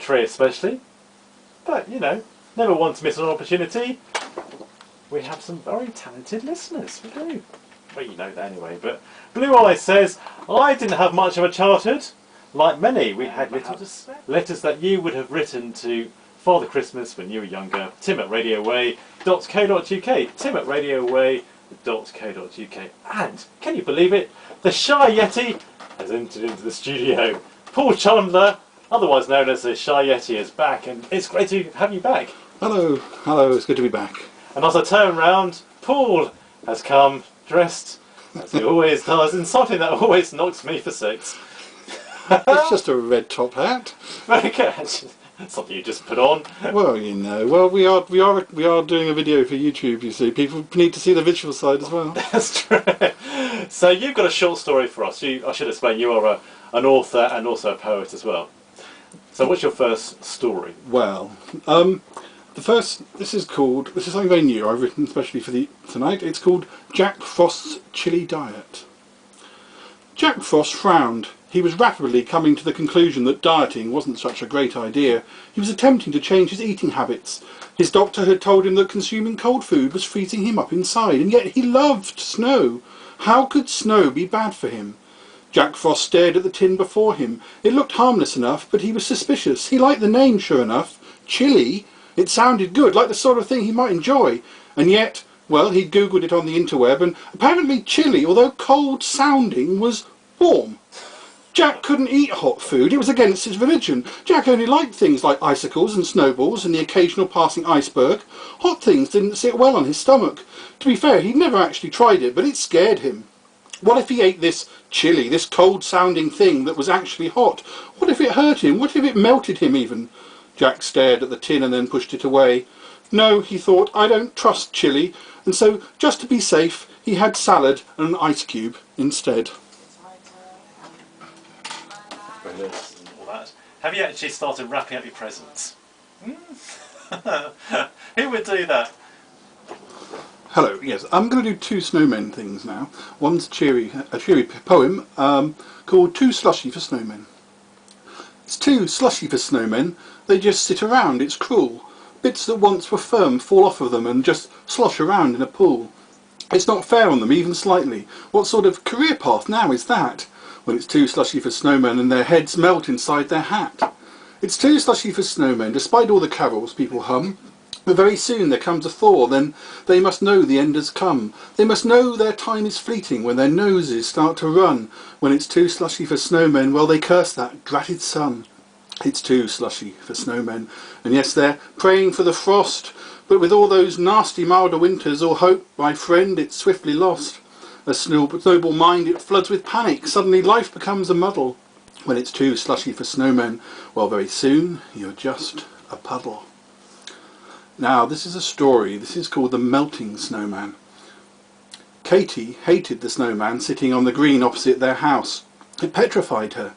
3 especially. But, you know, never one to miss an opportunity. We have some very talented listeners, we do. Well, you know that anyway. But Blue Eyes says, I didn't have much of a childhood. Like many, we had letters that you would have written to Father Christmas when you were younger. Tim at radioway.co.uk. Tim at radioway.co.uk. And, can you believe it? The Shy Yeti has entered into the studio. Paul Chandler, otherwise known as the Shy Yeti, is back, and it's great to have you back. Hello, hello, it's good to be back. And as I turn round, Paul has come dressed as he always does in something that always knocks me for 6. It's just a red top hat. Very good. Something you just put on. Well, you know, well we are doing a video for YouTube. You see, people need to see the visual side as well. That's true. So you've got a short story for us. I should explain. You are an author and also a poet as well. So what's your first story? Well, this is something very new. I've written especially for tonight. It's called Jack Frost's Chili Diet. Jack Frost frowned. He was rapidly coming to the conclusion that dieting wasn't such a great idea. He was attempting to change his eating habits. His doctor had told him that consuming cold food was freezing him up inside, and yet he loved snow. How could snow be bad for him? Jack Frost stared at the tin before him. It looked harmless enough, but he was suspicious. He liked the name, sure enough. Chili. It sounded good, like the sort of thing he might enjoy. And yet, well, he'd googled it on the interweb, and apparently chili, although cold sounding, was warm. Jack couldn't eat hot food. It was against his religion. Jack only liked things like icicles and snowballs and the occasional passing iceberg. Hot things didn't sit well on his stomach. To be fair, he'd never actually tried it, but it scared him. What if he ate this chili, this cold-sounding thing that was actually hot? What if it hurt him? What if it melted him even? Jack stared at the tin and then pushed it away. No, he thought, I don't trust chili, and so, just to be safe, he had salad and an ice cube instead. And all that. Have you actually started wrapping up your presents? Who would do that? Hello, yes, I'm going to do 2 snowmen things now. One's a cheery poem called Too Slushy for Snowmen. It's too slushy for snowmen, they just sit around, it's cruel. Bits that once were firm fall off of them and just slosh around in a pool. It's not fair on them, even slightly. What sort of career path now is that? When it's too slushy for snowmen and their heads melt inside their hat. It's too slushy for snowmen, despite all the carols people hum. But very soon there comes a thaw, then they must know the end has come. They must know their time is fleeting when their noses start to run. When it's too slushy for snowmen, well, they curse that dratted sun. It's too slushy for snowmen. And yes, they're praying for the frost, but with all those nasty milder winters, all hope, my friend, it's swiftly lost. A noble mind, it floods with panic. Suddenly life becomes a muddle. When it's too slushy for snowmen, well, very soon you're just a puddle. Now, this is a story. This is called The Melting Snowman. Katie hated the snowman sitting on the green opposite their house. It petrified her.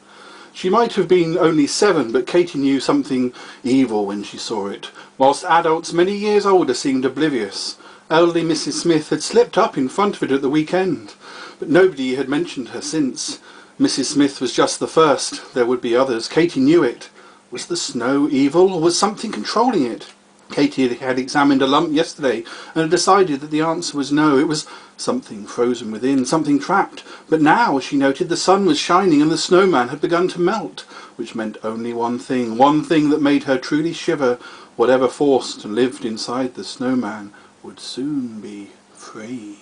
She might have been only 7, but Katie knew something evil when she saw it, whilst adults many years older seemed oblivious. Elderly Mrs. Smith had slipped up in front of it at the weekend, but nobody had mentioned her since. Mrs. Smith was just the first. There would be others. Katie knew it. Was the snow evil, or was something controlling it? Katie had examined a lump yesterday and had decided that the answer was no. It was something frozen within, something trapped. But now, she noted, the sun was shining and the snowman had begun to melt, which meant only one thing that made her truly shiver. Whatever force lived inside the snowman would soon be free.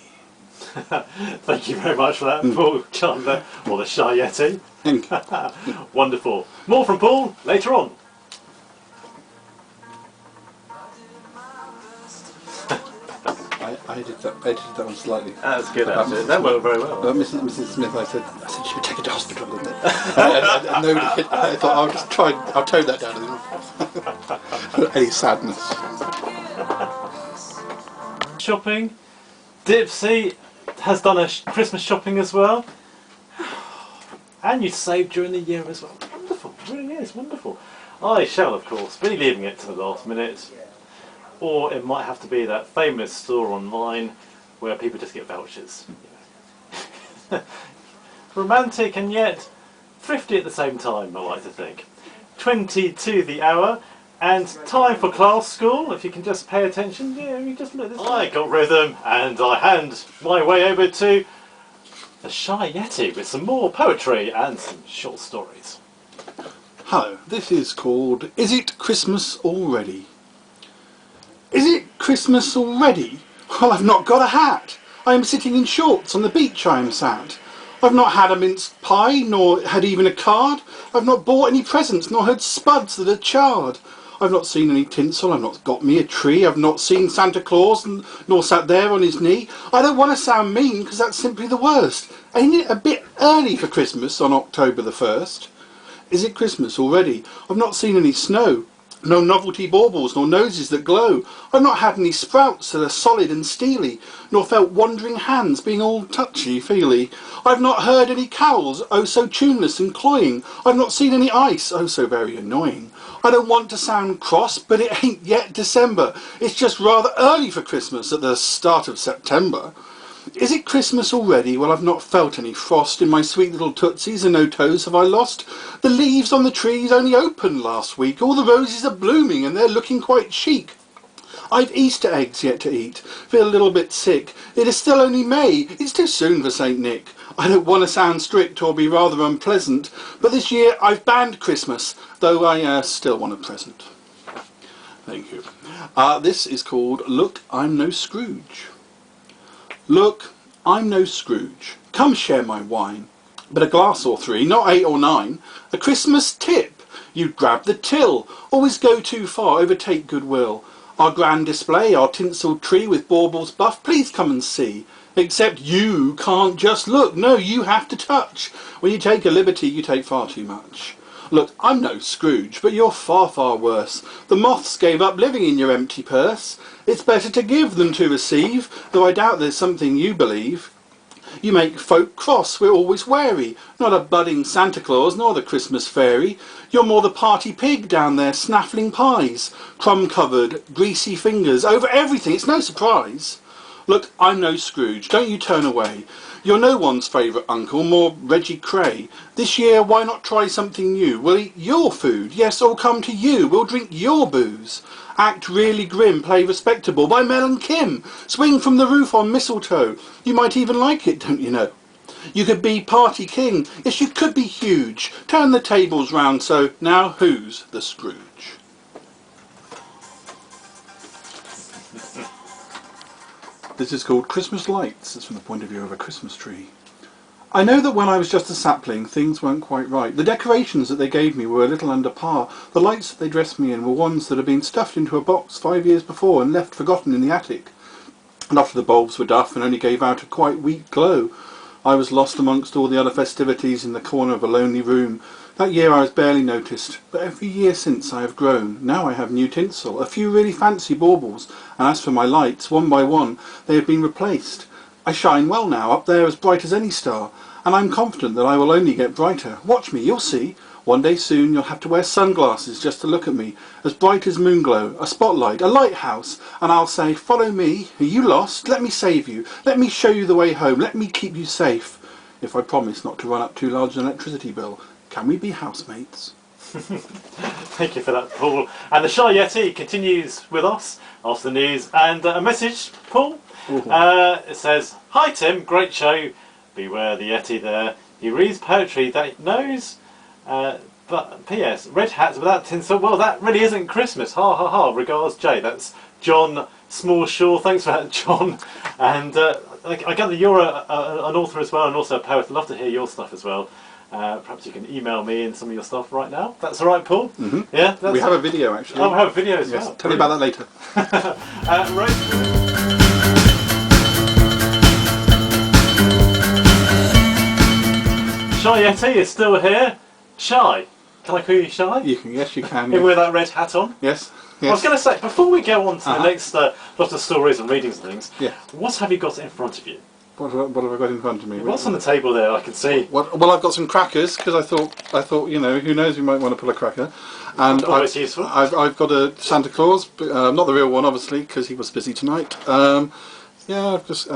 Thank you very much for that, Paul Chandler, or the Shy Yeti. Thank you. Wonderful. More from Paul later on. I edited that one slightly. That's good, actually. That worked very well. Mrs. Smith, I said she would take it to hospital, didn't it? and nobody, I thought I'll tone that down a little. Any sadness. Shopping. Dipsy has done a Christmas shopping as well. And you saved during the year as well. Wonderful. It really is wonderful. I shall, of course, be leaving it to the last minute. Or it might have to be that famous store online where people just get vouchers. Romantic and yet thrifty at the same time, I like to think. 20 to the hour. And time for class school, if you can just pay attention. Yeah, you just look at this. I got rhythm, and I hand my way over to the Shy Yeti with some more poetry and some short stories. Hello, this is called Is It Christmas Already? Is it Christmas already? Well, I've not got a hat. I am sitting in shorts on the beach I am sat. I've not had a minced pie, nor had even a card. I've not bought any presents, nor heard spuds that are charred. I've not seen any tinsel, I've not got me a tree, I've not seen Santa Claus, nor sat there on his knee. I don't want to sound mean, because that's simply the worst. Ain't it a bit early for Christmas on October the 1st? Is it Christmas already? I've not seen any snow, no novelty baubles, nor noses that glow. I've not had any sprouts that are solid and steely, nor felt wandering hands being all touchy-feely. I've not heard any carols, oh so tuneless and cloying. I've not seen any ice, oh so very annoying. I don't want to sound cross, but it ain't yet December. It's just rather early for Christmas at the start of September. Is it Christmas already? Well, I've not felt any frost in my sweet little tootsies, and no toes have I lost. The leaves on the trees only opened last week. All the roses are blooming and they're looking quite chic. I've Easter eggs yet to eat. Feel a little bit sick. It is still only May. It's too soon for St. Nick. I don't want to sound strict or be rather unpleasant, but this year I've banned Christmas, though I still want a present. Thank you. This is called Look, I'm No Scrooge. Look, I'm no Scrooge. Come share my wine. But a glass or three, not 8 or 9. A Christmas tip. You'd grab the till. Always go too far, overtake goodwill. Our grand display, our tinselled tree with baubles buff, please come and see. Except you can't just look, no, you have to touch. When you take a liberty, you take far too much. Look, I'm no Scrooge, but you're far, far worse. The moths gave up living in your empty purse. It's better to give than to receive, though I doubt there's something you believe. You make folk cross, we're always wary. Not a budding Santa Claus, nor the Christmas fairy. You're more the party pig down there, snaffling pies. Crumb-covered, greasy fingers, over everything, it's no surprise. Look, I'm no Scrooge, don't you turn away. You're no one's favourite uncle, more Reggie Cray. This year, why not try something new? We'll eat your food, yes, all come to you. We'll drink your booze. Act really grim, play respectable by Mel and Kim. Swing from the roof on mistletoe. You might even like it, don't you know? You could be party king, yes, you could be huge. Turn the tables round, so now who's the Scrooge? This is called Christmas Lights. It's from the point of view of a Christmas tree. I know that when I was just a sapling, things weren't quite right. The decorations that they gave me were a little under par. The lights that they dressed me in were ones that had been stuffed into a box 5 years before and left forgotten in the attic. And after the bulbs were duff and only gave out a quite weak glow, I was lost amongst all the other festivities in the corner of a lonely room. That year I was barely noticed, but every year since I have grown. Now I have new tinsel, a few really fancy baubles, and as for my lights, one by one, they have been replaced. I shine well now, up there as bright as any star, and I'm confident that I will only get brighter. Watch me, you'll see. One day soon you'll have to wear sunglasses just to look at me, as bright as moonglow, a spotlight, a lighthouse, and I'll say, follow me, are you lost? Let me save you, let me show you the way home, let me keep you safe, if I promise not to run up too large an electricity bill. Can we be housemates? Thank you for that, Paul. And the Shy Yeti continues with us after the news. And a message, Paul. It says, "Hi Tim, great show. Beware the Yeti there. He reads poetry that he knows. But P.S. Red hats without tinsel. Well, that really isn't Christmas. Ha ha ha. Regards, Jay." That's John Smallshaw. Thanks for that, John. And I gather you're an author as well, and also a poet. I'd love to hear your stuff as well. Perhaps you can email me in some of your stuff right now. That's all right, Paul? Mm-hmm. Yeah, we have a video actually. Oh, we have a video as well. Tell you about that later. Right. Shy Yeti is still here. Shy. Can I call you Shy? You can, yes, you can. Even with that red hat on? Yes. I was going to say, before we go on to the next lot of stories and readings and things, what have you got in front of you? What have I got in front of me? What's on the table there? I can see. Well, I've got some crackers because I thought, you know, who knows, we might want to pull a cracker. And always useful. I've got a Santa Claus, not the real one, obviously, because he was busy tonight. Yeah, I've just